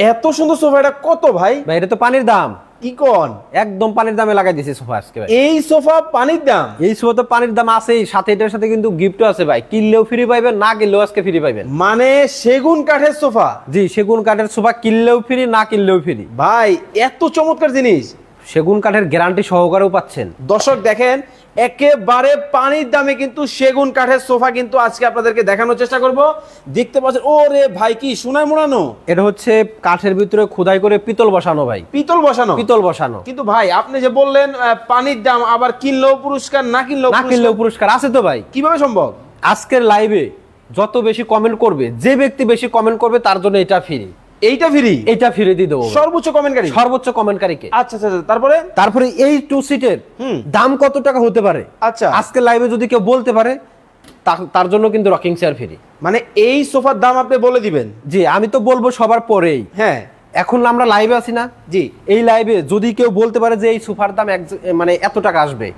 এত সুন্দর সোফা, এটা কত ভাই? ভাই এটা তো পানির দাম। কি কোন? একদম পানির দামে লাগাই দিয়েছে সোফা আজকে ভাই। এই সোফা পানির দাম? এই সোফা তো পানির দাম আছেই, সাথে এটার সাথে কিন্তু গিফটও আছে ভাই। কিনলেও ফ্রি পাইবেন, না কিনলেও আজকে ফ্রি পাইবেন। মানে সেগুন কাঠের সোফা? জি, সেগুন কাঠের সোফা, কিনলেও ফ্রি, না কিনলেও ফ্রি। ভাই এত চমৎকার জিনিস, সেগুন কাঠের গ্যারান্টি সহকারেও পাচ্ছেন। দর্শক দেখেন, একেবারে পানির দামে কিন্তু সেগুন কাঠের সোফা কিন্তু আজকে আপনাদেরকে দেখানোর চেষ্টা করব। দেখতে পাচ্ছেন, ওরে ভাই কি সোনায় মোড়ানো। এটা হচ্ছে কাঠের ভিতরে খোদাই করে পিতল বসানো ভাই। পিতল বসানো? পিতল বসানো। কিন্তু ভাই আপনি যে বললেন পানির দাম, আবার কিনলেও পুরস্কার, না কিনলেও পুরস্কার আছে তো ভাই। কিভাবে সম্ভব? আজকের লাইভে যত বেশি কমেন্ট করবে, যে ব্যক্তি বেশি কমেন্ট করবে তার জন্য এটা ফ্রি। এইটা ফ্রি? এটা ফ্রি দিয়ে দেবো সর্বোচ্চ কমেন্টকারী? সর্বোচ্চ কমেন্টকারীকে। আচ্ছা আচ্ছা, তারপরে এই 2 সিটের দাম কত টাকা হতে পারে আচ্ছা আজকে লাইভে যদি কেউ বলতে পারে তার জন্য কিন্তু রকিং চেয়ার ফ্রি। মানে এই সোফার দাম আপনি বলে দিবেন? জি, আমি তো বলবো সবার পরেই। হ্যাঁ, এখন আমরা লাইভে আছি না? জি। এই লাইভে যদি কেউ বলতে পারে যে এই সোফার দাম মানে এত টাকা আসবে,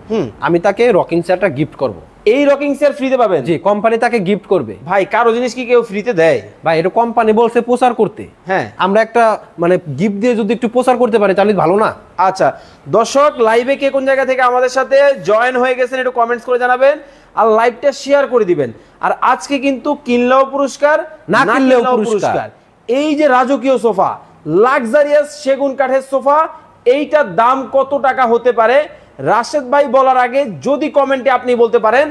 আমি তাকে রকিং চেয়ারটা গিফট করব। এই রকিং চেয়ার ফ্রিতে পাবেন? জি, কোম্পানি তাকে গিফট করবে। ভাই কারো জিনিস কি কেউ ফ্রিতে দেয়? ভাই এটা কোম্পানি বলছে প্রচার করতে। হ্যাঁ, আমরা একটা মানে গিফট দিয়ে যদি একটু প্রচার করতে পারি তাহলে ভালো না? আচ্ছা দর্শক, লাইভে কে কোন জায়গা থেকে আমাদের সাথে জয়েন হয়ে গেছেন একটু কমেন্টস করে জানাবেন, আর লাইভটা শেয়ার করে দিবেন। আর আজকে কিন্তু কিনলেও পুরস্কার, না কিনলেও পুরস্কার। এই যে রাজকীয় সোফা, লাক্সারিয়াস সেগুন কাঠের সোফা, এইটার দাম কত টাকা হতে পারে রাশেদ ভাই বলার আগে যদি কমেন্টে আপনি বলতে পারেন,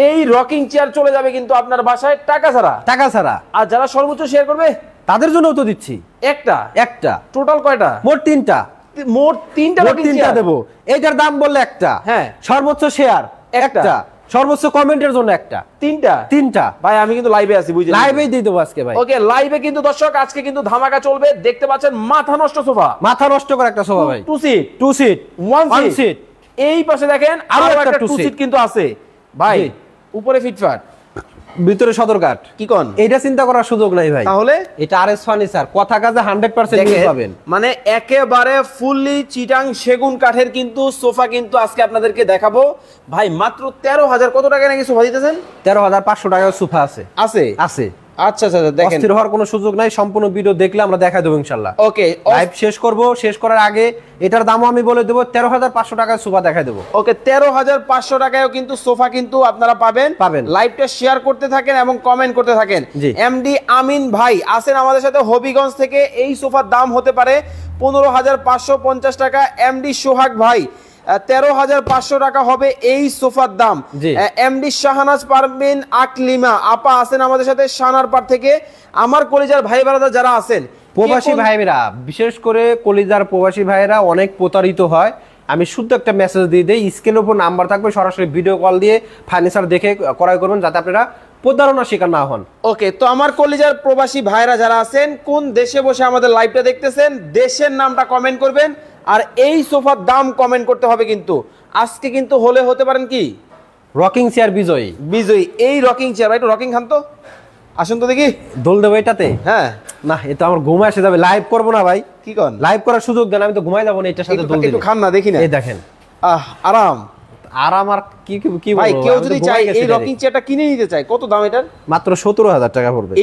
এই রকিং চেয়ার চলে যাবে কিন্তু আপনার বাসায় টাকা ছাড়া। আর যারা সর্বোচ্চ শেয়ার করবে তাদের জন্য তো দিচ্ছি একটা। টোটাল কয়টা? মোট তিনটা রকিং চেয়ার দেব। এইটার দাম বললে একটা, হ্যাঁ, সর্বোচ্চ শেয়ার একটা, সর্বোচ্চ কমেন্টের জন্য একটা, তিনটা। ভাই আমি কিন্তু লাইভে আছি, বুঝলেন? লাইভেই দিয়ে দেবো আজকে ভাই। ওকে, লাইভে কিন্তু দর্শক আজকে কিন্তু ধামাকা চলবে। দেখতে পাচ্ছেন মাথা নষ্ট সোফা, মাথা নষ্ট করে একটা সোফা ভাই। 2 সিট 1 সিট। এই পাশে দেখেন আরো একটা 2 সিট কিন্তু আছে ভাই, উপরে ফিটফাট, ভিতরে সদর কাঠ। কি কোন? এটা চিন্তা করার সুযোগ নাই ভাই। তাহলে এটা আরএস ফার্নিচার, কথা কাজে 100% পাবেন। মানে একেবারে ফুললি চিটাং সেগুন কাঠের কিন্তু সোফা কিন্তু আজকে আপনাদেরকে দেখাবো ভাই। মাত্র 13,000 কত টাকা নাকি সোফা দিতেছেন? 13,500 টাকার সোফা আছে। আচ্ছা আচ্ছা, দেখেন অস্থির হওয়ার কোনো সুযোগ নাই, সম্পূর্ণ ভিডিও দেখলে আমরা দেখাই দেব ইনশাআল্লাহ। ওকে, লাইভ শেষ করব, শেষ করার আগে এটার দামও আমি বলে দেব, 13,500 টাকায় সোফা দেখাই দেব। ওকে, 13,500 টাকায়ও কিন্তু সোফা কিন্তু আপনারা পাবেন। লাইভটা শেয়ার করতে থাকেন এবং কমেন্ট করতে থাকেন। এমডি আমিন ভাই আছেন আমাদের সাথে হবিগঞ্জ থেকে। এই সোফার দাম হতে পারে 15,550 টাকা। এমডি সোহাগ ভাই 13,500 টাকা হবে এই সোফার দাম। এমডি শাহনাজ পারভিন আকলিমা আপা আছেন আমাদের সাথে সানারপাড় থেকে। আমার কলিজার ভাই ব্রাদার যারা আছেন, প্রবাসী ভাইরা, বিশেষ করে কলিজার প্রবাসী ভাইরা অনেক প্রতারিত হয়। আমি শুধু একটা মেসেজ দিয়ে দেই, স্ক্রিনের উপর নাম্বার থাকবে, সরাসরি ভিডিও কল দিয়ে ফার্নিচার দেখে ক্রয় করবেন, যাতে আপনারা প্রতারণার শিকার না হন। ওকে, তো আমার কলিজার প্রবাসী ভাইরা যারা আছেন, কোন দেশে বসে আমাদের লাইভটা দেখতেছেন, দেশের নামটা কমেন্ট করবেন, আর এই সোফার দাম কমেন্ট করতে হবে কিন্তু। আজকে কিন্তু হতে পারেন কি রকিং চেয়ার বিজয়ী। এই রকিং চেয়ার ভাই, একটু রকিং খান তো, আসুন তো দেখি। দোল দেবো এটাতে? হ্যাঁ। না, এটা আমার ঘুম আসে যাবে, লাইভ করবো না ভাই। কি করেন? লাইভ করার সুযোগ দেন, আমি তো ঘুমাই যাবো না। এটার সাথে দোল একটু খান না, দেখি না। এই দেখেন, আরাম। আর কি ভাই, কেউ যদি চায় এই রকিং চেয়ারটা কিনে নিতে চায়, কত দাম এটার? মাত্র 17,000 টাকা পড়বে।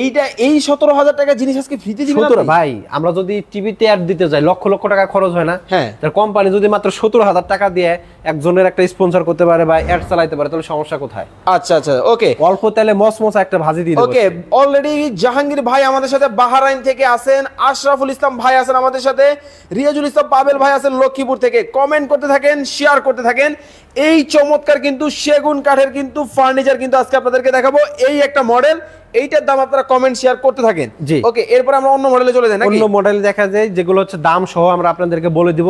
এই 17,000 টাকা জিনিস আজকে ফ্রিতে দিবেন ভাই। আমরা যদি টিভিতে অ্যাড দিতে যাই, লক্ষ লক্ষ টাকা খরচ হয় না? হ্যাঁ। তার কোম্পানি যদি মাত্র 17,000 টাকা দিয়ে একজনের একটা স্পন্সর করতে পারে বা অ্যাড চালাতে পারে, তাহলে সমস্যা কোথায়? আচ্ছা আচ্ছা, ওকে, অল্প তেলে মসমস একটা ভাজি দিয়ে দেব। ওকে, অলরেডি জাহাঙ্গীর ভাই আমাদের সাথে বাহরাইন থেকে আছেন, আশরাফুল ইসলাম ভাই আছেন আমাদের সাথে, রিয়াজুল ইসলাম পাবেল ভাই আছেন লক্ষ্মীপুর থেকে। কমেন্ট করতে থাকেন, শেয়ার করতে থাকেন। এই চমৎকার কিন্তু সেগুন কাঠের কিন্তু ফার্নিচার কিন্তু আজকে আপনাদেরকে দেখাবো। এই একটা মডেল, এইটার দাম আপনারা কমেন্ট শেয়ার করতে থাকেন। ওকে, এরপর আমরা অন্য মডেলে চলে যাই। অন্য মডেল দেখা যায় যেগুলো হচ্ছে দাম সহ আমরা আপনাদেরকে বলে দিব।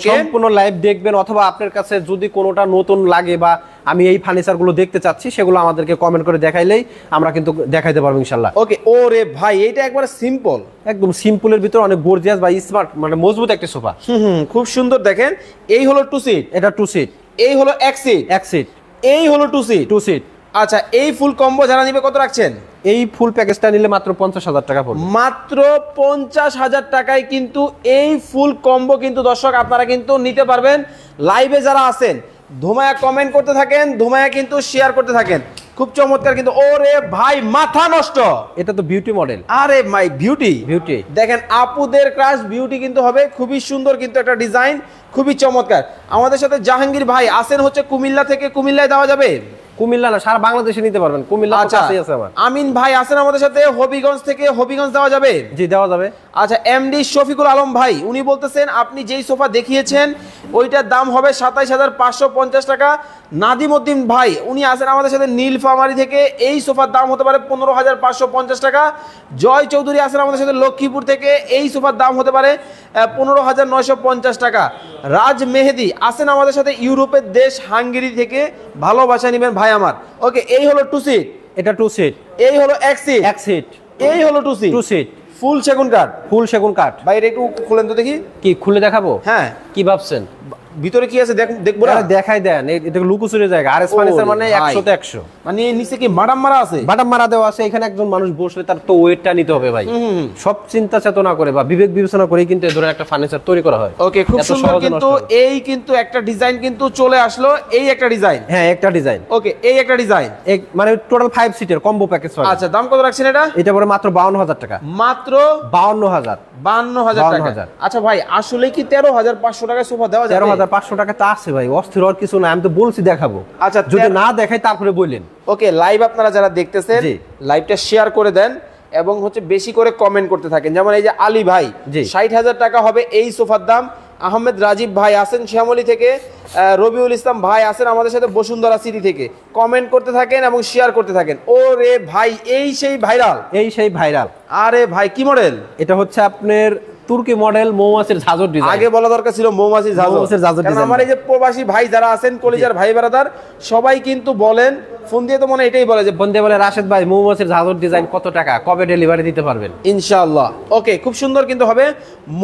সম্পূর্ণ লাইভ দেখবেন, অথবা আপনার কাছে যদি কোনোটা নতুন লাগে বা আমি এই ফার্নিচার গুলো দেখতে চাচ্ছি, সেগুলো আমাদেরকে কমেন্ট করে দেখাইলেই আমরা কিন্তু দেখাইতে পারবো ইনশাআল্লাহ। ওকে, ওরে ভাই, এইটা একবারে সিম্পল, একদম সিম্পলের ভিতর অনেক গর্জিয়াস বা স্মার্ট, মানে মজবুত একটা সোফা। খুব সুন্দর। দেখেন, এই হলো 2 সিট, এটা 2 সিট। এই হলো 1 সিট, এই হলো 2 সিট। আচ্ছা, এই ফুল কম্বো যারা নিবে কত রাখছেন? এই ফুল প্যাকেজটা নিলে মাত্র 50,000 টাকা পড়বে। মাত্র 50,000 টাকায় কিন্তু এই ফুল কম্বো কিন্তু দর্শক আপনারা কিন্তু নিতে পারবেন। লাইভে যারা আছেন, ধুমায়া কমেন্ট করতে থাকেন, ধুমায়া কিন্তু শেয়ার করতে থাকেন। খুব চমৎকার কিন্তু। ওরে ভাই মাথা নষ্ট, এটা তো বিউটি মডেল। আরে মাই বিউটি, বিউটি দেখেন আপুদের ক্রাশ বিউটি কিন্তু হবে, খুবই সুন্দর কিন্তু একটা ডিজাইন, খুবই চমৎকার। আমাদের সাথে জাহাঙ্গীর ভাই আসেন হচ্ছে কুমিল্লা থেকে, কুমিল্লায় দেওয়া যাবে? কুমিল্লা না, সারা বাংলাদেশে নিতে পারবেন, কুমিল্লা তো কাছেই আছে আমার। আমিন ভাই আছেন আমাদের সাথে হবিগঞ্জ থেকে, হবিগঞ্জ দেওয়া যাবে? জি দেওয়া যাবে। আচ্ছা এমডি শফিকুল আলম ভাই উনি বলতেছেন আপনি যেই সোফা দেখিয়েছেন ওইটার দাম হবে ২৭,৫50 টাকা। নাদিম উদ্দিন ভাই উনি আছেন আমাদের সাথে নীলফামারী থেকে, এই সোফার দাম হতে পারে ১৫,৫৫০ টাকা। জয় চৌধুরী আছেন আমাদের সাথে লক্ষ্মীপুর থেকে, এই সোফার দাম হতে পারে ১৫,৯৫০ টাকা। রাজ মেহেদি আছেন আমাদের সাথে ইউরোপের দেশ হাঙ্গেরি থেকে, ভালোবাসা নেবেন ভাই আমার। ওকে এই হলো 2 সিট, এটা 2 সিট। এই হলো 1 সিট, 1 সিট। এই হলো 2 সিট, 2 সিট ফুল সেগুন কাঠ, ফুল সেগুন কাঠ। ভাই এটা একটু খুলেন তো দেখি। কি খুলে দেখাবো? হ্যাঁ। কি ভাবছেন ভিতরে কি আছে দেখবো না? দেখাই দেন, এটা লুকোচুরি জায়গা। আরএস ফার্নিচার মানে 100 তে 100, মানে নিচে কি বাটাম মারা আছে? বাটাম মারা দেওয়া আছে। এখানে একজন মানুষ বসলে তার তো ওয়েটটা নিতে হবে ভাই। সব চিন্তা চেতনা করে বা বিবেক বিবেচনা করে কিন্তু এই ধরনের একটা ফার্নিচার তৈরি করা হয়। ওকে খুব সুন্দর কিন্তু এই কিন্তু একটা ডিজাইন কিন্তু চলে আসলো, এই একটা ডিজাইন। হ্যাঁ একটা ডিজাইন। ওকে এই একটা ডিজাইন, মানে টোটাল 5 সিটের কম্বো প্যাকেজ হয়। আচ্ছা দাম কত রাখছেন এটা? এটা পড়ে মাত্র 52,000 টাকা। মাত্র 52,000 টাকা। আচ্ছা ভাই আসলে কি 13,500 টাকায় সোফা দেওয়া যাবে? 13,500 টাকা তা আছে ভাই, অস্থির আর কিছু না। আমি তো বলছি দেখাবো। আচ্ছা যদি না দেখাই তারপরে বললেন। ওকে লাইভ আপনারা যারা দেখতেছেন লাইভটা শেয়ার করে দেন এবং হচ্ছে বেশি করে কমেন্ট করতে থাকেন। যেমন এই যে আলী ভাই 60,000 টাকা হবে এই সোফার দাম। আহমেদ রাজীব ভাই আছেন শ্যামলী থেকে, রবিউল ইসলাম ভাই আছেন আমাদের সাথে বসুন্ধরা সিটি থেকে। কমেন্ট করতে থাকেন এবং শেয়ার করতে থাকেন। ওরে ভাই এই সেই ভাইরাল, এই সেই ভাইরাল। আরে ভাই কি মডেল এটা? হচ্ছে আপনার তুর্কি মডেল মৌমাছির ঝাঁঝর ডিজাইন। আগে বলা দরকার ছিল মৌমাছির ঝাঁঝর ডিজাইন। আমার এই যে প্রবাসী ভাই যারা আছেন কলিজার ভাই ব্রাদার সবাই কিন্তু বলেন, ফোন দিয়ে তো মনে এটাই বলে যে ফোন দিয়ে বলে রাশেদ ভাই মৌমাছির ঝাঁঝর ডিজাইন কত টাকা, কবে ডেলিভারি দিতে পারবেন? ইনশাআল্লাহ। ওকে খুব সুন্দর কিন্তু হবে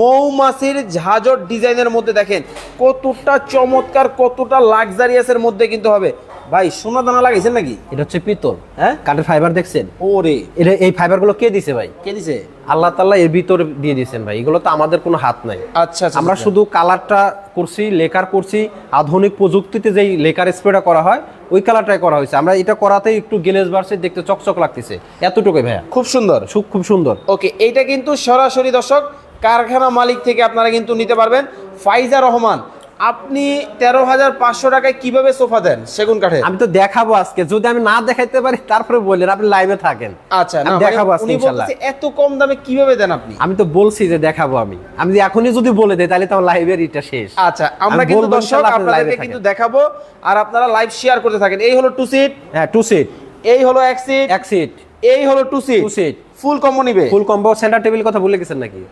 মৌমাছির ঝাঁঝর ডিজাইনের মধ্যে। দেখেন কতটা চমৎকার, কতটা লাক্সারিয়াসের মধ্যে কিন্তু হবে। ভাই সোনা দানা লাগাইছেন নাকি? এটা হচ্ছে পিতল। হ্যাঁ কাঠের ফাইবার দেখছেন? ওরে এটা এই ফাইবার গুলো কে দিছে ভাই? কে দিছে? আল্লাহ তাআলা এর ভিতর দিয়ে দিয়েছেন ভাই। এগুলো তো আমাদের কোনো হাত নাই। আচ্ছা আমরা শুধু কালারটা করছি, লেকার করছি। আধুনিক প্রযুক্তিতে যেই লেকার স্প্রেটা করা হয় ওই কালারটাই করা হয়েছে। আমরা এটা করাতেই একটু গ্লেজ বাড়ছে, দেখতে চকচক লাগতেছে, এতটুকুই ভাইয়া। খুব সুন্দর, খুব সুন্দর। ওকে এইটা কিন্তু সরাসরি দর্শক কারখানা মালিক থেকে আপনারা কিন্তু নিতে পারবেন। ফাইজা রহমান আপনি 13,500 টাকায় কিভাবে সোফা দেন সেগুন কাঠে? আমি তো দেখাবো আজকে, যদি আমি না দেখাইতে পারি তারপরে বললেন, আপনি লাইভে থাকেন। আচ্ছা না দেখাবো আজকে ইনশাআল্লাহ। এত কম দামে কিভাবে দেন আপনি? আমি তো বলছি যে দেখাবো। আমি এখনই যদি বলে দেই তাহলে তো আমার লাইভের এটা শেষ। আচ্ছা আমরা কিন্তু দর্শক আপনাদেরকে কিন্তু দেখাবো আর আপনারা লাইভ শেয়ার করতে থাকেন। এই হলো 2 সিট। হ্যাঁ 2 সিট। এই হলো 1 সিট। 1 সিট। এই হলো 2 সিট। 2 সিট ফুল কম্বো নিবে? ফুল কম্বো। সেন্টার টেবিল কথা ভুলে গেছেন নাকি?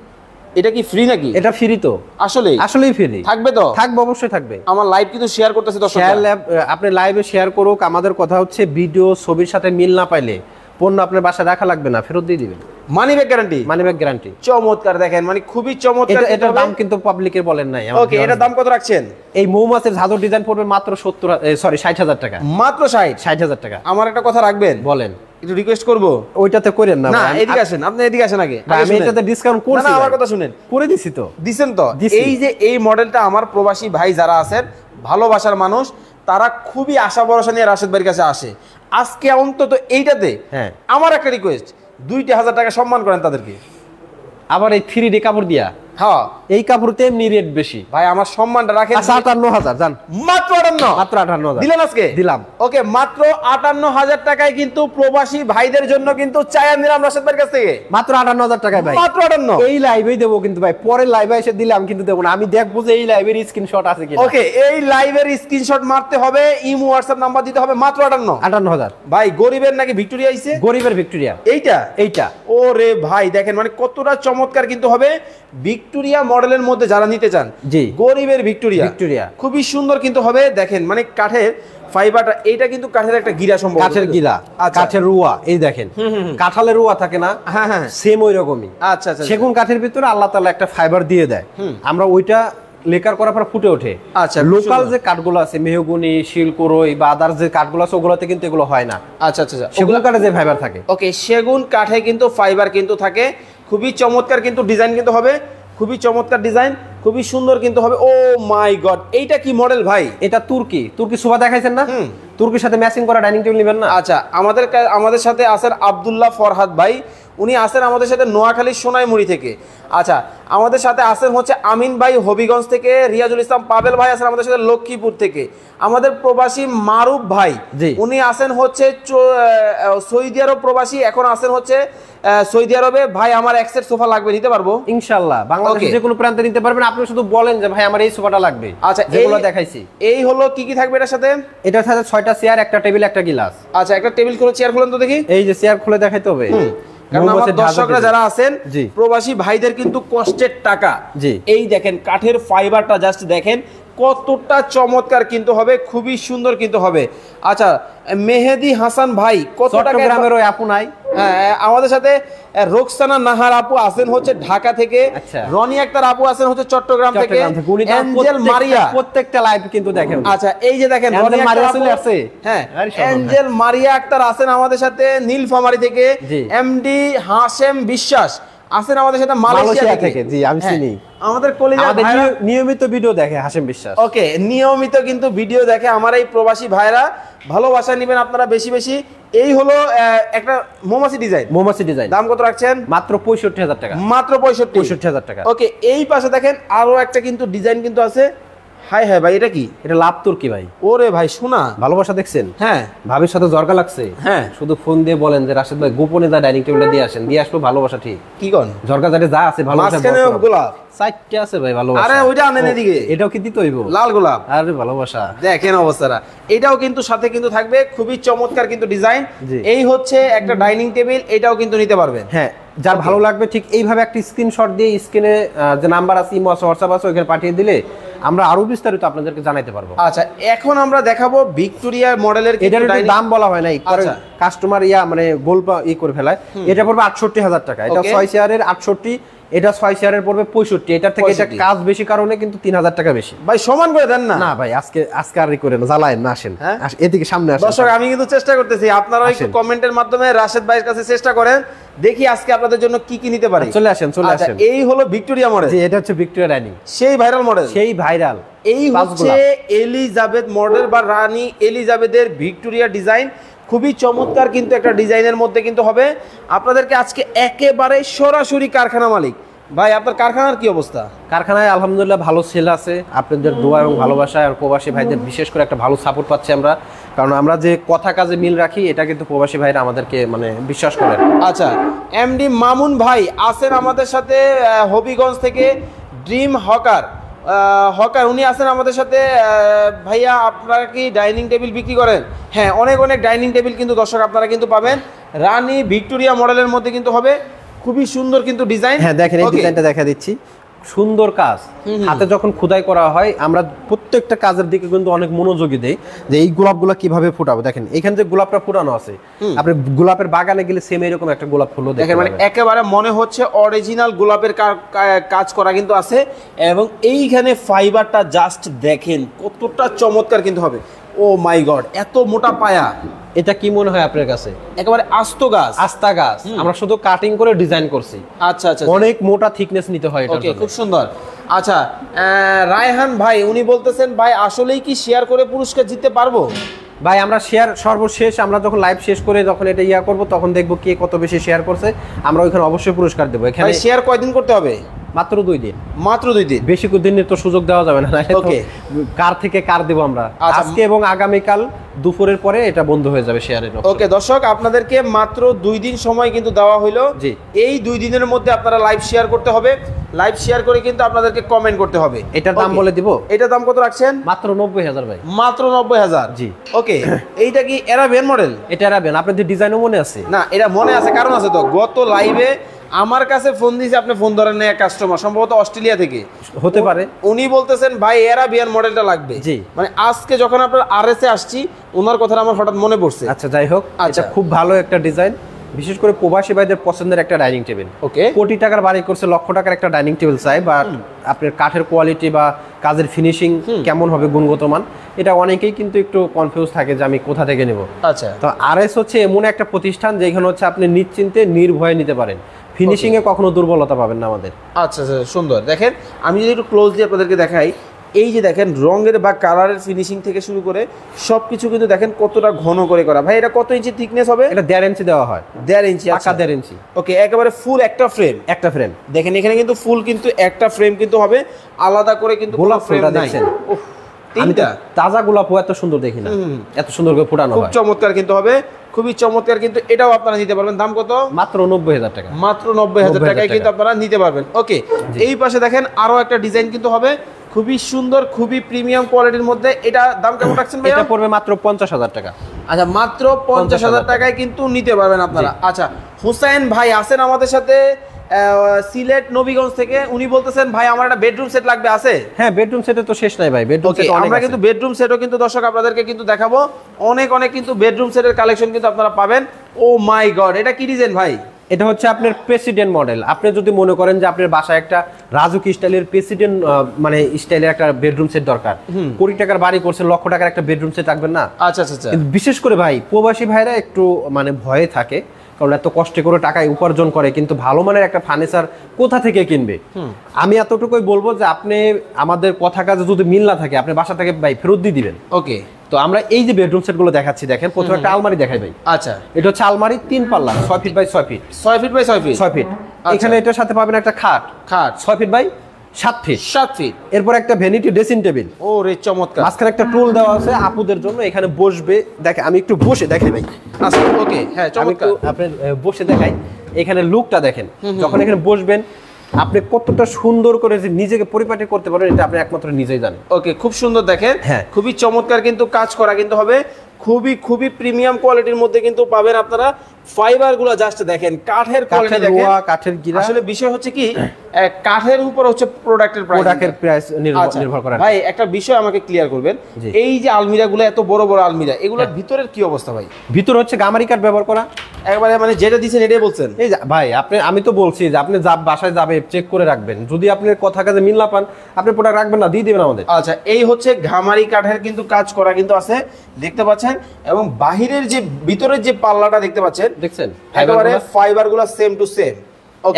এটা কি ফ্রি নাকি? এটা ফ্রি তো। আসলেই ফ্রি থাকবে তো? থাকবে, অবশ্যই থাকবে। আমার লাইভ কিন্তু শেয়ার করতেছে দর্শক, আপনি লাইভে শেয়ার করুক। আমাদের কথা হচ্ছে ভিডিও ছবির সাথে মিল না পাইলে পণ্য আপনার বাসায় রাখা লাগবে না, ফেরত দিয়ে দিবেন। Money back guarantee? Money back guarantee. চমৎকার, দেখেন মানে খুবই চমৎকার। এটার দাম কিন্তু পাবলিকের বলেন নাই। ওকে এটার দাম কত রাখছেন? এই মৌমাছির ঝাঁঝর ডিজাইন পড়বে মাত্র 60,000 টাকা। মাত্র 60,000 টাকা। আমার একটা কথা রাখবেন? বলেন। একটু রিকোয়েস্ট করব। ওইটাতে করেন না। না এদিকে আসেন, আপনি এদিকে আসেন আগে। আমি এটাতে ডিসকাউন্ট করছি। না আমার কথা শুনেন। করে দিছি তো। দিবেন তো? এই যে এই মডেলটা আমার প্রবাসী ভাই যারা আছেন ভালোবাসার মানুষ তারা খুবই আশা ভরসা নিয়ে রাশেদ ভাইয়ের কাছে আসে। আজকে অন্তত এইটাতে আমার একটা রিকোয়েস্ট, 2,000 টাকা সম্মান করেন তাদেরকে। আবার এই 3D কাপড় দিয়া? হ্যাঁ এই কাপড়তে এমনি রেট বেশি ভাই, আমার সম্মানটা রাখেন। 58,000 জান। মাত্র 58,000 দিলেন আজকে? দিলাম। ওকে মাত্র 58,000 টাকায় কিন্তু প্রবাসী ভাইদের জন্য কিন্তু চায়া নিলাম রাশেদ ভাইয়ের কাছ থেকে। মাত্র 58,000 টাকায় ভাই। মাত্র 58। এই লাইভেই দেবো কিন্তু ভাই, পরের লাইভে এসে দিলাম কিন্তু দেবো না। আমি দেখবো যে এই লাইভের স্ক্রিনশট আছে কিনা। ওকে এই লাইভের স্ক্রিনশট মারতে হবে, ইমো হোয়াটসঅ্যাপ নাম্বার দিতে হবে। মাত্র 58,000 ভাই। গরিবের নাকি ভিক্টোরিয়া আইছে? গরিবের ভিক্টোরিয়া। এইটা ওরে ভাই দেখেন মানে কতটা চমৎকার কিন্তু হবে। ভিক্টোরিয়া মডেলের মধ্যে যারা নিতে চান, জি গরিবের ভিক্টোরিয়া খুবই সুন্দর কিন্তু হবে। দেখেন মানে কাঠের ফাইবারটা, এইটা কিন্তু কাঠের একটা গিরা সম্ভব, কাঠের গিরা, কাঠের রুয়া। এই দেখেন কাঁঠালের রুয়া থাকে না? হ্যাঁ হ্যাঁ সেম ওই রকমই। আচ্ছা আচ্ছা। সেগুন কাঠের ভিতরে আল্লাহ তাআলা একটা ফাইবার দিয়ে দেয়, আমরা ওইটা লেকার করার পর ফুটে ওঠে। আচ্ছা লোকাল যে কাঠগুলো আছে মেহগনি, শিলকুরই বা আদার যে কাঠগুলো আছে ওগুলোতে কিন্তু এগুলো হয় না। আচ্ছা আচ্ছা। সেগুন কাঠে যে ফাইবার থাকে। ওকে সেগুন কাঠে কিন্তু ফাইবার কিন্তু থাকে। খুবই চমৎকার কিন্তু ডিজাইন কিন্তু হবে, খুবই চমৎকার ডিজাইন, খুবই সুন্দর কিন্তু হবে। ও মাই গড এইটা কি মডেল ভাই? এটা তুর্কি সোফা দেখাইছেন না? তুর্কির সাথে ম্যাচিং করা ডাইনিং টেবিল নেবেন না? আচ্ছা, আমাদের সাথে আছেন আব্দুল্লাহ ফরহাদ ভাই, উনি আছেন আমাদের সাথে নোয়াখালী সোনাইমুড়ি থেকে। আচ্ছা, আমাদের সাথে আছেন হচ্ছে আমিন ভাই হবিগঞ্জ থেকে, রিয়াজুল ইসলাম পাবেল ভাই আছেন আমাদের সাথে লক্ষ্মীপুর থেকে, আমাদের প্রবাসী মারুফ ভাই উনি আছেন হচ্ছে সৌদি আরব প্রবাসী, এখন আছেন হচ্ছে সৌদি আরবে। ভাই আমার এক সেট সোফা লাগবে, নিতে পারবো ইনশাআল্লাহ, বাংলাদেশের যে কোনো প্রান্তে নিতে পারবেন। আপনি শুধু বলেন যে ভাই আমার এই সোফাটা লাগবে। আচ্ছা, যেগুলো দেখাইছি এই হলো কি কি থাকবে এটার সাথে? এটার সাথে 6টা চেয়ার, একটা টেবিল, একটা গ্লাস। আচ্ছা, একটা টেবিল খুলে চেয়ার খুলেন তো দেখি। এই যে চেয়ার খুলে দেখাইতে হবে, কারণ আমার দর্শকরা যারা আছেন প্রবাসী ভাইদের কিন্তু কষ্টের টাকা। এই দেখেন কাঠের ফাইবারটা জাস্ট দেখেন কতটা চমৎকার কিন্তু হবে, খুবই সুন্দর কিন্তু হবে। আচ্ছা, মেহেদি হাসান ভাই কত টাকা? গ্রামের ওই আপু নাই? হ্যাঁ, আমাদের সাথে রোকসানা নাহার আপু আছেন হচ্ছে ঢাকা থেকে, রনি আক্তার আপু আছেন হচ্ছে চট্টগ্রাম থেকে, এঞ্জেল মারিয়া প্রত্যেকটা লাইভ কিন্তু দেখেন। আচ্ছা, এই যে দেখেন রনি মারিয়া চলে আসছে। হ্যাঁ, এঞ্জেল মারিয়া আক্তার আছেন আমাদের সাথে নীলফামারী থেকে, এমডি হাশেম বিশ্বাস আছেন আমাদের সাথে মালয়েশিয়া থেকে। জি, আমি চিনি। আমাদের নিয়মিত ভিডিও দেখে হাশেম বিশ্বাস। ওকে, নিয়মিত কিন্তু ভিডিও দেখে আমার এই প্রবাসী ভাইরা। ভালোবাসা নেবেন আপনারা বেশি বেশি। এই হলো একটা মোমাসি ডিজাইন। দাম কত রাখছেন? মাত্র 65,000 টাকা। মাত্র 65,000 টাকা। ওকে, এই পাশে দেখেন আরো একটা কিন্তু ডিজাইন কিন্তু আছে। হাই হাই ভাই, এটা কি? এটা লাভ তুর্কি ভাই। ওরে ভাই শোনা, ভালোবাসা দেখছেন? হ্যাঁ, ভাবির সাথে জরকা লাগছে। হ্যাঁ, শুধু ফোন দিয়ে বলেন যে রাশেদ ভাই গোপনে যা ডাইনিং টেবিলটা দিয়ে আসেন, দিয়ে আসলো ভালোবাসা। ঠিক কি কোন জরকা জারে যা আছে ভালোবাসা। গোলাপ সাইটটা আছে ভাই ভালোবাসা। আরে ওইটা আনেন এদিকে। এটাও কি দিতে হইব? লাল গোলাপ। আরে ভালোবাসা দেখেন অবস্থাটা। এটাও কিন্তু সাথে কিন্তু থাকবে, খুবই চমৎকার কিন্তু ডিজাইন। এই হচ্ছে একটা ডাইনিং টেবিল, এটাও কিন্তু নিতে পারবেন। হ্যাঁ, যার ভালো লাগবে ঠিক এইভাবে একটা স্ক্রিনশট দিয়ে স্ক্রিনে যে নাম্বার আছে, ইমো আছে, হোয়াটসঅ্যাপ আছে, ওখানে পাঠিয়ে দিলে আমরা আরো বিস্তারিত আপনাদেরকে জানাতে পারবো। আচ্ছা, এখন আমরা দেখাবো ভিক্টোরিয়া মডেলের। এটার দাম বলা হয় নাই, কাস্টমার মানে গোলপা করে ফেলায়। এটা পড়বে 68,000 টাকা। এটা 6 চেয়ারের 68, এটা 6 চেয়ারের পড়বে 65। এটার থেকে এটা কাজ বেশি কারণে কিন্তু 3,000 টাকা বেশি। ভাই সমান করে দেন না। না ভাই, আজকে আর করে না, জ্বালায়েন না, আসেন এদিকে সামনে আসেন। দর্শক, আমি কিন্তু চেষ্টা করতেছি, আপনারা একটু কমেন্টের মাধ্যমে রাশেদ ভাইয়ের কাছে চেষ্টা করেন, দেখি আজকে আপনাদের জন্য কি কি নিতে পারি। চলে আসেন। এই হলো ভিক্টোরিয়া মডেল। জি, এটা হচ্ছে ভিক্টোরিয়া ডাইনিং, সেই ভাইরাল মডেল। এই হচ্ছে এলিজাবেথ মডেল বা রানী এলিজাবেথের ভিক্টোরিয়া ডিজাইন। খুবই চমৎকার কিন্তু একটা ডিজাইনের মধ্যে কিন্তু হবে। আপনাদেরকে আজকে একেবারে সরাসরি কারখানা মালিক ভাই, আপনার কারখানার কি অবস্থা? কারখানায় আলহামদুলিল্লাহ ভালো সেল আছে, আপনাদের দোয়া এবং ভালোবাসা আর প্রবাসী ভাইদের বিশেষ করে একটা ভালো সাপোর্ট পাচ্ছি আমরা, কারণ আমরা যে কথা কাজে মিল রাখি এটা কিন্তু প্রবাসী ভাইরা আমাদেরকে মানে বিশ্বাস করেন। আচ্ছা, এমডি মামুন ভাই আছেন আমাদের সাথে হবিগঞ্জ থেকে, ড্রিম হকার উনি আছেন আমাদের সাথে। ভাইয়া, আপনারা কি ডাইনিং টেবিল বিক্রি করেন? হ্যাঁ, অনেক ডাইনিং টেবিল কিন্তু দর্শক আপনারা কিন্তু পাবেন। রানী ভিক্টোরিয়া মডেলের মধ্যে কিন্তু হবে, খুবই সুন্দর কিন্তু ডিজাইন। হ্যাঁ, দেখেন এই ডিজাইনটা দেখা দিচ্ছি, সুন্দর কাজ। হাতে যখন খোদাই করা হয় আমরা প্রত্যেকটা কাজের দিকে কিন্তু অনেক মনোযোগী দেই, যে এই গোলাপগুলো কিভাবে ফুটাবো। দেখেন এখানে যে গোলাপটা ফুটানো আছে, আপনি গোলাপের বাগানে গেলে সেম এরকম একটা গোলাপ ফুলও দেখেন, মানে একেবারে মনে হচ্ছে অরিজিনাল গোলাপের কাজ করা কিন্তু আছে। এবং এইখানে ফাইবারটা জাস্ট দেখেন কতটা চমৎকার কিন্তু হবে। ও মাই গড, এত মোটা পায়া। এটা কি মনে হয় আপনার কাছে? একেবারে আস্তা গাছ। আমরা শুধু কাটিং করে ডিজাইন করছি। আচ্ছা, অনেক মোটা থিকনেস নিতে হয় এটা। ওকে, খুব সুন্দর। আচ্ছা, রায়হান ভাই উনি বলতেছেন ভাই আসলেই কি শেয়ার করে পুরস্কার জিততে পারবো? ভাই, আমরা শেয়ার সর্বশেষ আমরা যখন লাইভ শেষ করে যখন এটা করব তখন দেখবো কে কত বেশি শেয়ার করছে, আমরা ওইখানে অবশ্যই পুরস্কার দেবো। এখানে শেয়ার কয়দিন করতে হবে? মাত্র 2 দিন। মাত্র 2 দিন, বেশি দিনের তো সুযোগ দেওয়া যাবে না। ওকে, কার থেকে কার দেব আমরা আজকে এবং আগামীকাল দুপুরের পরে এটা বন্ধ হয়ে যাবে শেয়ারের। ওকে দর্শক, আপনাদেরকে মাত্র 2 দিন সময় কিন্তু দেওয়া হলো। এই 2 দিনের মধ্যে আপনারা লাইভ শেয়ার করতে হবে। লাইভ শেয়ার করে কিন্তু আপনাদেরকে কমেন্ট করতে হবে। এটার দাম বলে দিব। এটার দাম কত রাখছেন? মাত্র 90,000 ভাই। মাত্র 90,000। জি। ওকে, এইটা কি এরাবিয়ান মডেল? এটা এরাবিয়ান। আপনাদের ডিজাইনও মনে আছে? না, এটা মনে আছে, কারণ আছে তো। গত লাইভে আমার কাছে ফোন দিয়েছে, আপনি ফোন ধরেন না, এক কাস্টমার সম্ভবত অস্ট্রেলিয়া থেকে হতে পারে। উনি বলতেছেন ভাই এরাবিয়ান মডেলটা লাগবে। জি, মানে আজকে যখন আপনার আরএস এ আসছি ওনার কথা আমার হঠাৎ মনে পড়ছে। আচ্ছা, যাই হোক, এটা খুব ভালো একটা ডিজাইন, বিশেষ করে প্রবাসী ভাইদের পছন্দের একটা ডাইনিং টেবিল। ওকে, কোটি টাকার বাড়ি করছে, লক্ষ টাকার একটা ডাইনিং টেবিল চাই, বা আপনার কাঠের কোয়ালিটি বা কাজের ফিনিশিং কেমন হবে, গুণগত মান, এটা অনেকেই কিন্তু একটু কনফিউজ থাকে যে আমি কোথা থেকে নেব। আচ্ছা, তো আরএস হচ্ছে এমন একটা প্রতিষ্ঠান যেখানে হচ্ছে আপনি নিশ্চিন্তে নির্ভয়ে নিতে পারেন, ফিনিশিং এ কখনো দুর্বলতা পাবেন না আমাদের। আচ্ছা, সুন্দর। দেখেন আমি যদি একটু ক্লোজলি আপনাদেরকে দেখাই, এই যে দেখেন রঙের বা কালারের ফিনিশিং থেকে শুরু করে সবকিছু কিন্তু দেখেন কতটা ঘন করে করা। ভাই এটা কত ইঞ্চি থিকনেস হবে? এটা 1.5 ইঞ্চি দেওয়া হয়। 1.5 ইঞ্চি, পাকা 1.5 ইঞ্চি। ওকে, একেবারে ফুল একটা ফ্রেম দেখেন এখানে কিন্তু ফুল কিন্তু একটা ফ্রেম কিন্তু হবে, আলাদা করে কিন্তু গোলাপ ফ্রেমটা দেখছেন, তিনটা তাজা গোলাপ এত সুন্দর দেখি না, এত সুন্দর করে ফোটানো হয়, খুব চমৎকার কিন্তু হবে, খুবই চমৎকার। কিন্তু এটাও আপনারা নিতে পারবেন, দাম কত? মাত্র 90,000 টাকা, মাত্র 90,000 টাকায় কিন্তু আপনারা নিতে পারবেন। ওকে, এই পাশে দেখেন আরো একটা ডিজাইন কিন্তু হবে, খুবই সুন্দর, খুবই প্রিমিয়াম কোয়ালিটির মধ্যে। এটা দাম কেমন রাখছেন ভাই? এটা পড়বে মাত্র 50,000 টাকা। আচ্ছা, মাত্র 50,000 টাকায় কিন্তু নিতে পারবেন আপনারা। আচ্ছা, হুসাইন ভাই আছেন আমাদের সাথে সিলেট নবীগঞ্জ থেকে, উনি বলতেছেন ভাই আমার একটা বেডরুম সেট লাগবে, আছে? হ্যাঁ, বেডরুম সেটে তো শেষ নাই ভাই, বেডরুম সেট অনেক আছে। আমরা কিন্তু বেডরুম সেটও কিন্তু দর্শক আপনাদেরকে কিন্তু দেখাবো, অনেক অনেক কিন্তু বেডরুম সেটের কালেকশন কিন্তু আপনারা পাবেন। ও মাই গড, এটা কি ডিজাইন ভাই? এটা হচ্ছে আপনার প্রেসিডেন্ট মডেল। আপনি যদি মনে করেন যে আপনার বাসায় একটা রাজুকি স্টাইলের প্রেসিডেন্ট মানে স্টাইলের একটা বেডরুম সেট দরকার, কোটি টাকার বাড়ি করছে, লক্ষ টাকার একটা বেডরুম সেট রাখবেন না? আচ্ছা আচ্ছা। বিশেষ করে ভাই প্রবাসী ভাইরা একটু মানে ভয়ে থাকে, কারণ এত কষ্ট করে টাকা উপার্জন করে, কিন্তু ভালো মানের একটা ফার্নিচার কোথা থেকে কিনবে? আমি এতটুকুই বলবো যে আপনি আমাদের কথা কাজে যদি মিল না থাকে, আপনি বাসা থেকে ভাই ফেরত দিয়ে দিবেন। ওকে, তো আমরা এই যে বেডরুম সেট গুলো দেখাচ্ছি, দেখেন প্রথমে একটা আলমারি দেখাই ভাই। আচ্ছা, এটা হচ্ছে আলমারি 3 পাল্লা, 6 feet by 6 feet, 6 feet by 6 feet, 6 feet. এখানে এটার সাথে পাবেন একটা খাট 6 ফিট বাই 7 ফিট, 7 ফিট। এরপর একটা ভ্যানিটি ড্রেসিং টেবিল। ও রে চমৎকার। মাঝখানে একটা টুল দেওয়া আছে আপুদের জন্য, এখানে বসবে। দেখে আমি একটু বসে দেখাই ভাই। আচ্ছা, ওকে, হ্যাঁ চমৎকার। আপনি বসে দেখাই, এখানে লুকটা দেখেন, যখন এখানে বসবেন আপনি কতটা সুন্দর করে যে নিজেকে পরিপাটি করতে পারবেন, এটা আপনি একমাত্র নিজেই জানেন। ওকে, খুব সুন্দর দেখেন, হ্যাঁ, খুবই চমৎকার কিন্তু কাজ করা কিন্তু হবে, খুবই খুবই প্রিমিয়াম কোয়ালিটির মধ্যে কিন্তু পাবেন আপনারা। ফাইবার গুলো জাস্ট দেখেন, কাঠের কোয়ালিটি দেখেন, কাঠের গিরা। আসলে বিষয় হচ্ছে কি, কাঠের উপর হচ্ছে প্রোডাক্টের প্রাইস নির্ভর করে। ভাই একটা বিষয় আমাকে ক্লিয়ার করবেন, এই যে আলমিরাগুলো এত বড় বড় আলমিরা, এগুলোর ভিতরের কি অবস্থা ভাই? ভিতর হচ্ছে গামারি কাঠ ব্যবহার করা, একবারে মানে যেটা দিচ্ছেন এটাই বলছেন। এই ভাই আমি তো বলছি যে আপনি বাসায় যাবে চেক করে রাখবেন, যদি আপনার কথা কাজে মিল না পান আপনি প্রোডাক্ট রাখবেন না, দিয়ে দিবেন আমাদের। আচ্ছা, এই হচ্ছে ঘামারি কাঠের কিন্তু কাজ করা কিন্তু আছে, দেখতে পাচ্ছেন, এবং বাহিরের যে ভিতরের যে পাল্লাটা দেখতে পাচ্ছেন, দেখছেন একেবারে ফাইবারগুলো সেম টু সেম।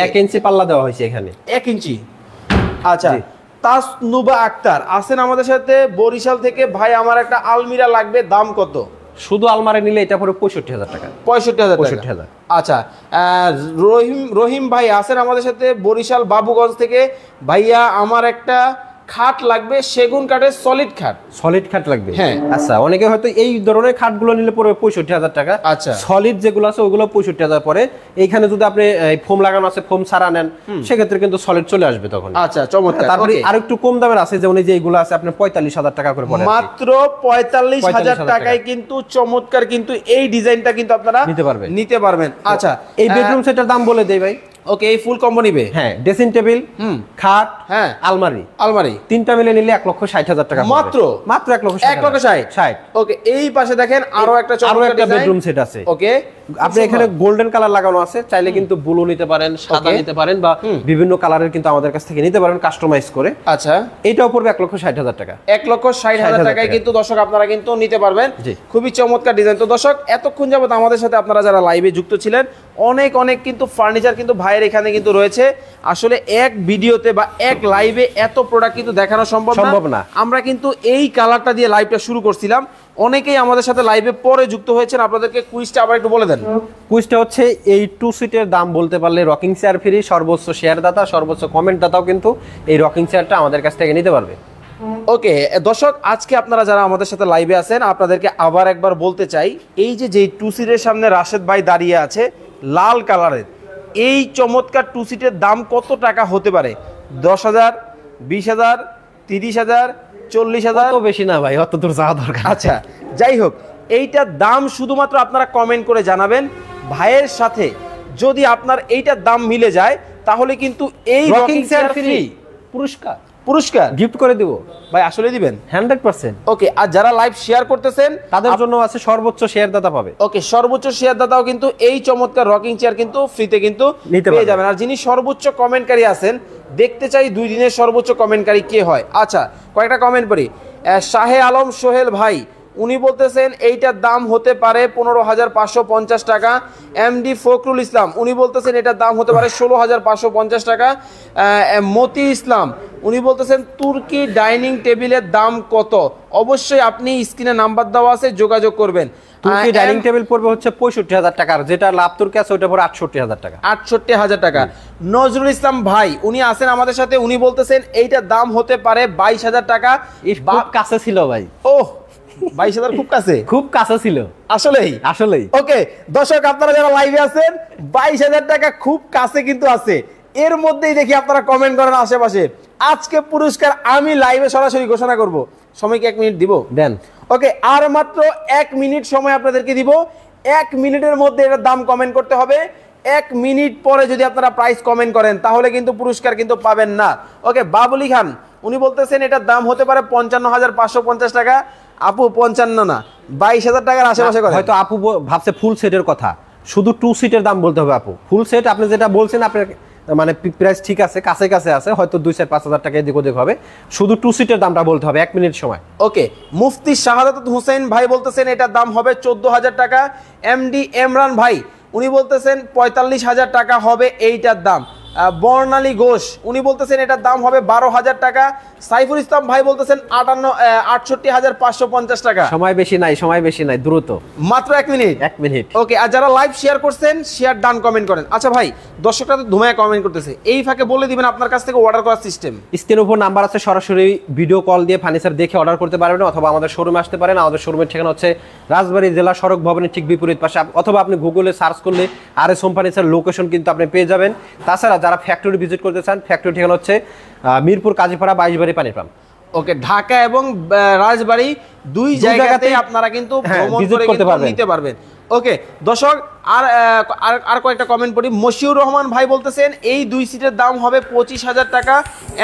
1 ইঞ্চি পাল্লা দেওয়া হয়েছে এখানে, 1 ইঞ্চি। আচ্ছা, তাসনুবা আক্তার আছেন আমাদের সাথে বরিশাল থেকে, ভাই আমার একটা আলমিরা লাগবে, দাম কত? শুধু আলমারি নিলে এটা পড়ে 65,000 টাকা। 65,000। আচ্ছা, রহিম ভাই আছেন আমাদের সাথে বরিশাল বাবুগঞ্জ থেকে, ভাইয়া আমার একটা খাট লাগবে, সেগুন কাঠের সলিড খাট লাগবে। হ্যাঁ, আচ্ছা, অনেকে হয়তো এই ধরনের খাটগুলো নিলে পড়বে 65,000 টাকা। আচ্ছা, সলিড যেগুলো আছে ওগুলো 65,000 পরে। এইখানে যদি আপনি ফোম লাগানো আছে, ফোম ছাড়া নেন, সেক্ষেত্রে কিন্তু সলিড চলে আসবে তখন। আচ্ছা, চমৎকার। তারপরে আর একটু কম দামের আছে, যেমন এই যে এইগুলো আছে আপনার 45,000 টাকা করে পড়ে, মাত্র 45,000 টাকায় কিন্তু চমৎকার কিন্তু এই ডিজাইনটা কিন্তু আপনারা নিতে পারবেন। আচ্ছা, এই বেডরুম সেটের দাম বলে দেই ভাই। ওকে, এই ফুল কম্বো নিবে? হ্যাঁ, ড্রেসিং টেবিল, খাট, হ্যাঁ, আলমারি তিনটা মিলে নিলে 1,60,000 টাকা, মাত্র 1,60,000। ওকে, এই পাশে দেখেন আরো একটা বেডরুম সেট আছে। ওকে, আপনি এখানে গোল্ডেন কালার লাগানো আছে, চাইলে কিন্তু ব্লু নিতে পারেন, সাদা নিতে পারেন, বা বিভিন্ন কালারের কিন্তু আমাদের কাছ থেকে নিতে পারেন কাস্টমাইজ করে। আচ্ছা, এটাও পড়বে 1,60,000 টাকা। 1,60,000 টাকায় কিন্তু দর্শক আপনারা কিন্তু নিতে পারবেন। খুবই চমৎকার ডিজাইন। তো দর্শক, এতক্ষণ যাবত আমাদের সাথে আপনারা যারা লাইভে যুক্ত ছিলেন, অনেক অনেক কিন্তু ফার্নিচার কিন্তু ভাইয়ের এখানে কিন্তু রয়েছে। আসলে এক ভিডিওতে বা এক লাইভে এত প্রোডাক্ট কিন্তু দেখানো সম্ভব না। আমরা কিন্তু এই কালারটা দিয়ে লাইভটা শুরু করছিলাম, অনেকেই আমাদের সাথে লাইভে পরে যুক্ত হয়েছেন। আপনাদেরকে কুইজটা আবার একটু বলে দেন। কুইজটা হচ্ছে এই 2 সিটের দাম বলতে পারলে রকিং চেয়ার ফ্রি, সর্বোচ্চ শেয়ার দাতা, সর্বোচ্চ কমেন্ট দাতাও কিন্তু এই রকিং চেয়ারটা আমাদের কাছ থেকে নিতে পারবে। ওকে দর্শক, আজকে আপনারা যারা আমাদের সাথে লাইভে আছেন, আপনাদেরকে আবার একবার বলতে চাই, এই যে 2 সিটের সামনে রাশেদ ভাই দাঁড়িয়ে আছে লাল কালারের, এই চমৎকার 2 সিটের দাম কত টাকা হতে পারে? 10,000, 20,000, 30,000, 40,000? বেশি না ভাই, অত দূর যাওয়া দরকার। আচ্ছা, যাই হোক, এইটার দাম শুধুমাত্র আপনারা কমেন্ট করে জানাবেন। ভাইয়ের সাথে যদি আপনার এইটার দাম মিলে যায়, তাহলে কিন্তু এই রকিং চেয়ার ফ্রি, পুরস্কার গিফট করে দিব। ভাই আসলে দিবেন? 100%। ওকে, আর যারা লাইভ শেয়ার করতেছেন তাদের জন্য আছে সর্বোচ্চ শেয়ার দাতা পাবে। ওকে, সর্বোচ্চ শেয়ার দাতাও কিন্তু এই চমৎকার রকিং চেয়ার কিন্তু ফ্রিতে কিন্তু পেয়ে যাবেন। আর যিনি সর্বোচ্চ কমেন্টকারী আছেন, দেখতে চাই 2 দিনের সর্বোচ্চ কমেন্টকারী কে হয়। আচ্ছা, কয়েকটা কমেন্ট পড়ি। শাহে আলম সোহেল ভাই, উনি বলতেছেন এইটার দাম হতে পারে 15,550 টাকা। এমডি ফখরুল ইসলাম, উনি বলতেছেন এটার দাম হতে পারে 16,550 টাকা। মতি ইসলাম, উনি বলতেছেন তুর্কি ডাইনিং টেবিলের দাম কত? অবশ্যই আপনি স্ক্রিনে নাম্বার দেওয়া আছে, যোগাযোগ করবেন। তুর্কি ডাইনিং টেবিল পড়বে হচ্ছে 65,000 টাকা, আর যেটা লাভ তুর্কি আছে ওটা পড়ে 68,000 টাকা। 68,000 টাকা। নজরুল ইসলাম ভাই উনি আছেন আমাদের সাথে, উনি বলতেছেন এইটার দাম হতে পারে 22,000 টাকা। খুব কাছে ছিল ভাই। ওহ 22,000 খুব কাছে, খুব কাছে ছিল আসলেই আসলেই। ওকে দর্শক আপনারা যারা লাইভে আছেন 22,000 টাকা খুব কাছে কিন্তু আছে। এর মধ্যেই দেখি আপনারা কমেন্ট করেন আশেপাশে। আজকে পুরস্কার আমি লাইভে সরাসরি ঘোষণা করব। সময়কে 1 মিনিট দিব দেন। ওকে আর মাত্র 1 মিনিট সময় আপনাদেরকে দিব। 1 মিনিটের মধ্যে এটার দাম কমেন্ট করতে হবে। 1 মিনিট পরে যদি আপনারা প্রাইস কমেন্ট করেন তাহলে কিন্তু পুরস্কার কিন্তু পাবেন না। ওকে বাবুলি খান উনি বলতেছেন এটার দাম হতে পারে 55,550 টাকা। আপু 55 না 22,000 টাকার আশেপাশে করে। হয়তো আপু ভাবছে ফুল সেটের কথা, শুধু 2 সিটের দাম বলতে হবে আপু। ফুল সেট আপনি যেটা বলছেন আপনার মানে প্রাইস ঠিক আছে, কাছে কাছে আছে, হয়তো 2-5,000 টাকা এদিক ওদিক হবে, শুধু 2 সিটের দামটা বলতে হবে 1 মিনিট সময়। ওকে মুফতি শাহাদাত হোসেন ভাই বলতেছেন এটার দাম হবে 14,000 টাকা। এমডি ইমরান ভাই উনি বলতেছেন 45,000 টাকা হবে এইটার দাম। বর্ণালী ঘোষ উনি বলতেছেন এটার দাম হবে 12,000 টাকা। সাইফুল ইসলাম ভাই বলতেছেন 68,550 টাকা। সময় বেশি নাই, সময় বেশি নাই, দ্রুত মাত্র 1 মিনিট। 1 মিনিট। ওকে আর যারা লাইভ শেয়ার করছেন শেয়ার ডান কমেন্ট করেন। আচ্ছা ভাই দর্শকরা তো ধুমায় কমেন্ট করতেছে, এই ফাঁকে বলে দিবেন আপনার কাছ থেকে অর্ডার করার সিস্টেম। স্ক্রিনের উপর নাম্বার আছে, সরাসরি ভিডিও কল দিয়ে ফার্নিচার দেখে অর্ডার করতে পারবেন, অথবা আমাদের শোরুমে আসতে পারেন। আমাদের শোরুমের ঠিকানা হচ্ছে রাজবাড়ী জেলা সড়ক ভবনের ঠিক বিপরীত পাশে, অথবা আপনি গুগলে সার্চ করলে RS হোম ফার্নিচার লোকেশন কিন্তু আপনি পেয়ে যাবেন। তাছাড়া যারা ফ্যাক্টরি ভিজিট করতে চান, ফ্যাক্টরি ঠিকানা হচ্ছে মিরপুর কাজীপাড়া 22 বাড়ি পানির পাম্প। ওকে ঢাকা এবং রাজবাড়ী দুই জায়গাতে আপনারা কিন্তু ভ্রমণ করে নিতে পারবেন। ওকে দর্শক আর কয়েকটা কমেন্ট পড়ি। মশিউর রহমান ভাই বলতেছেন এই 2 সিটের দাম হবে 25,000 টাকা।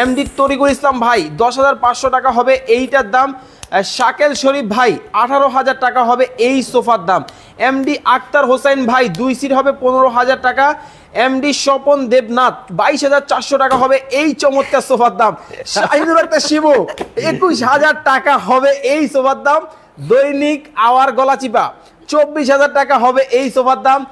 এমডি তরিকুল ইসলাম ভাই 10,500 টাকা হবে এইটার দাম। শাকেল শরীফ ভাই 18,000 টাকা হবে এই সোফার দাম। এমডি আক্তার হোসেন ভাই 2 সিট হবে 15,000 টাকা। এমডি স্বপন দেবনাথ 22,400 টাকা হবে এই চমৎকার সোফার দাম। শাহিনুর আক্তার শিবু 21,000 টাকা হবে এই সোফার দাম। দৈনিক আওয়ার গলাচিপা 24,000 টাকা হবে এই সোফার দাম।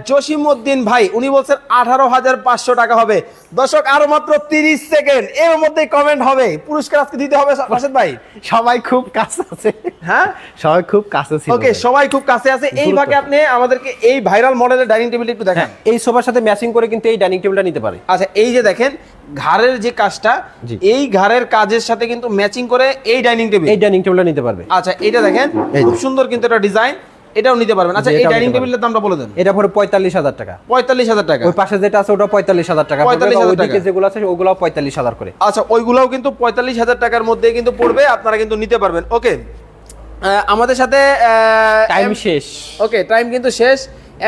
জসিমউদ্দিন ভাই উনি বলছেন 18,500 টাকা হবে। দর্শক আরো মাত্র 30 সেকেন্ড, এর মধ্যে কমেন্ট হবে, পুরস্কার আজকে দিতে হবে। রাশেদ ভাই সবাই খুব কাছে আছে, হ্যাঁ সবাই খুব কাছে ছিল। ওকে সবাই খুব কাছে আছে। এই ভাগে আপনি আমাদেরকে এই ভাইরাল মডেলের ডাইনিং টেবিলটা একটু দেখান। এই সোফার সাথে ম্যাচিং করে কিন্তু এই ডাইনিং টেবিলটা নিতে পারে। আচ্ছা এই যে দেখেন ঘাড়ের যে কাজটা, এই ঘাড়ের কাজের সাথে কিন্তু ম্যাচিং করে এই ডাইনিং টেবিলটা নিতে পারবে। আচ্ছা এটা দেখেন খুব সুন্দর কিন্তু এটা ডিজাইন, এটাও নিতে পারবেন। আচ্ছা এই ডাইনিং টেবিলের দামটা বলে দেন। এটা পড়ে 45,000 টাকা। 45,000 টাকা। ওই পাশে যেটা আছে ওটা 45,000 টাকা। 45,000 টাকা। যেগুলো আছে ওগুলাও 45,000 করে। আচ্ছা ওইগুলাও কিন্তু 45,000 টাকার মধ্যে কিন্তু পড়বে, আপনারা কিন্তু নিতে পারবেন। ওকে আমাদের সাথে টাইম শেষ। ওকে টাইম কিন্তু শেষ।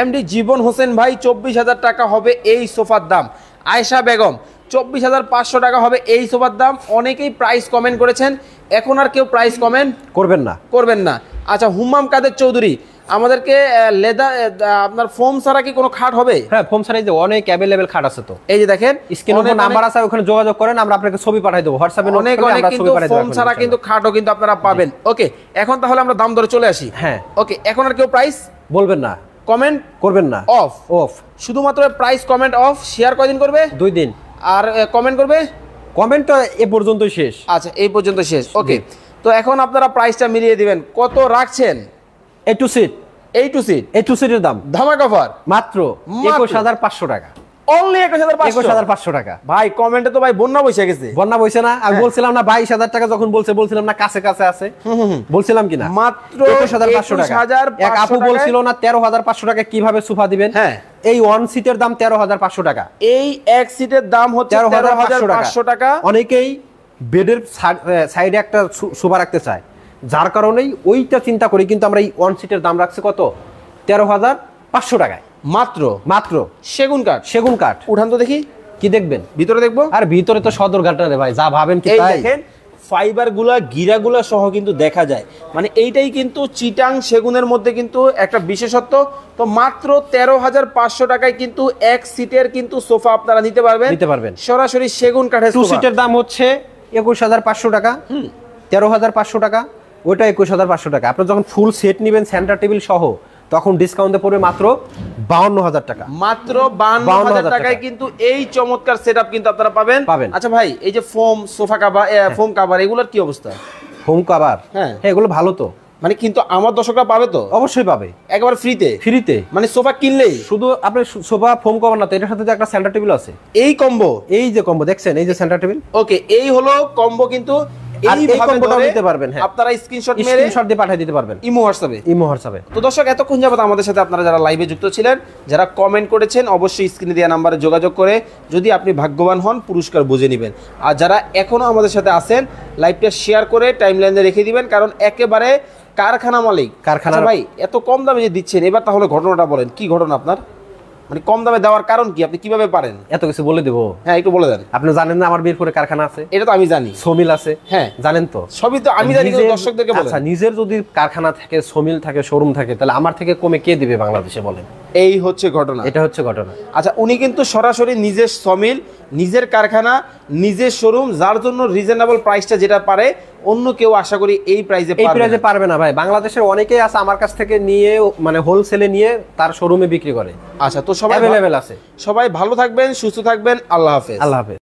এমডি জীবন হোসেন ভাই 24,000 টাকা হবে এই সোফার দাম। আয়েশা বেগম 24,500 টাকা হবে এই সোফার দাম। অনেকেই প্রাইস কমেন্ট করেছেন, এখন আর কেউ প্রাইস কমেন্ট করবেন না। আচ্ছা হুম্মাম কাদের চৌধুরী আমাদেরকে লেদার আপনার ফোম ছাড়া কি কোনো খাট হবে? হ্যাঁ ফোম ছাড়াই যে অনেক अवेलेबल খাট আছে। তো এই যে দেখেন স্ক্রিনে উপর নাম্বার আছে, ওখানে যোগাযোগ করেন, আমরা আপনাকে ছবি পাঠিয়ে দেব হোয়াটসঅ্যাপে। অনেক কিন্তু ফোম ছাড়া কিন্তু খাটও কিন্তু আপনারা পাবেন। ওকে এখন তাহলে আমরা দাম দরে চলে আসি। হ্যাঁ ওকে এখন আর কেউ প্রাইস বলবেন না, কমেন্ট করবেন না, অফ শুধুমাত্র প্রাইস কমেন্ট অফ। শেয়ার কয়দিন করবে? 2 দিন। আর কমেন্ট করবে? কমেন্ট তো এই পর্যন্তই শেষ। আচ্ছা এই পর্যন্ত শেষ। ওকে তো এখন আপনারা প্রাইসটা মিলিয়ে দিবেন, কত রাখছেন? এই টু সিটের দাম ধামাকা অফার মাত্র 21,500 টাকা। অনলি 21,500 টাকা। ভাই কমেন্টে তো ভাই বন্যা বসে গেছে। বন্যা বসে না? আমি বলছিলাম না 22,000 টাকা যখন বলছিলাম না কাছে কাছে আছে, বলছিলাম কিনা? মাত্র 21,500 টাকা। এক আপু বলছিল না 13,500 টাকা কিভাবে সোফা দিবেন। হ্যাঁ এই 1 সিটের দাম 13,500 টাকা। এই এক সিটের দাম হচ্ছে 13,500 টাকা। অনেকেই বেডের সাইডে একটা সোফা রাখতে চায়, যার কারণেই ওইটা চিন্তা করি কিন্তু আমরা এই 1 সিটের দাম রাখছি কত? 13,500 টাকায়। মাত্র সেগুন কাঠ। উঠান তো দেখি, কি দেখবেন? ভিতরে দেখবো। আর ভিতরে তো সদরঘাট রে ভাই, যা ভাবেন কি তাই। দেখেন ফাইবারগুলা গিরাগুলা সহ কিন্তু দেখা যায়, মানে এইটাই কিন্তু চিটাং সেগুনের মধ্যে কিন্তু একটা বিশেষত্ব। তো মাত্র 13,500 টাকায় কিন্তু এক সিটের কিন্তু সোফা আপনারা নিতে পারবেন সরাসরি সেগুন কাঠের। 2 সিটের দাম হচ্ছে 21,500 টাকা, 13,500 টাকা, ওইটা 21,500 টাকা। আপনি যখন ফুল সেট নেবেন সেন্টার টেবিল সহ তখন ডিসকাউন্টে পড়বে মাত্র 52,000 টাকা। মাত্র 52,000 টাকায় কিন্তু এই চমৎকার সেটআপ কিন্তু আপনারা পাবেন। আচ্ছা ভাই, এই যে foam sofa cover, foam cover, এগুলোর কি অবস্থা? হোম কভার, হ্যাঁ এগুলো ভালো তো, মানে কিন্তু আমার দর্শকরা পাবে তো? অবশ্যই পাবে, একেবারে ফ্রিতে। ফ্রিতে মানে সোফা কিনলেই শুধু আপনি সোফা ফোম কভার না তো, এটার সাথে যে একটা সেন্টার টেবিল আছে, এই কম্বো, এই যে কম্বো দেখছেন, এই যে সেন্টার টেবিল, ওকে, এই হলো কম্বো। কিন্তু এই কম্বোটাও নিতে পারবেন, হ্যাঁ আপনারা স্ক্রিনশট দিয়ে পাঠিয়ে দিতে পারবেন ইমো হোয়াটসঅ্যাপে। তো দর্শক, এতক্ষণ যাবত আমাদের সাথে আপনারা যারা লাইভে যুক্ত ছিলেন, যারা কমেন্ট করেছেন, অবশ্যই স্ক্রিনে দেওয়া নাম্বারে যোগাযোগ করে যদি আপনি ভাগ্যবান হন পুরস্কার বুঝে নেবেন। আর যারা এখনো আমাদের সাথে আছেন, লাইভটা শেয়ার করে টাইমলাইনে রেখে দিবেন, কারণ একেবারে কারখানা মালিক। কারখানা ভাই এত কম দামে যে দিচ্ছেন, এবার তাহলে ঘটনাটা বলেন, কি ঘটনা আপনার? মানে কম দামে দেওয়ার কারণ কি? আপনি কিভাবে পারেন? এত কিছু বলে দেবো? হ্যাঁ, একটু বলে দেন। আপনি জানেন না আমার মিরপুরে কারখানা আছে? এটা তো আমি জানি। সমিল আছে, হ্যাঁ জানেন তো, সবই তো আমি জানি, দর্শকদেরকে বলেন। আচ্ছা, নিজের যদি কারখানা থাকে, সমিল থাকে, শোরুম থাকে, তাহলে আমার থেকে কমে কে দিবে বাংলাদেশে বলেন? এই হচ্ছে ঘটনা, এটা হচ্ছে ঘটনা। আচ্ছা, উনি কিন্তু সরাসরি নিজের সমিল, নিজের কারখানা, নিজের শোরুম, যার জন্য রিজনেবল প্রাইসটা যেটা পারে অন্য কেউ আশা করি এই প্রাইসে পারবে না ভাই। বাংলাদেশের অনেকেই আছে আমার কাছ থেকে নিয়ে, মানে হোলসেলে নিয়ে তার শোরুমে বিক্রি করে। আচ্ছা, তো সবাই অ্যাভেলেবেল আছে। সবাই ভালো থাকবেন, সুস্থ থাকবেন, আল্লাহ হাফেজ। আল্লাহ হাফেজ।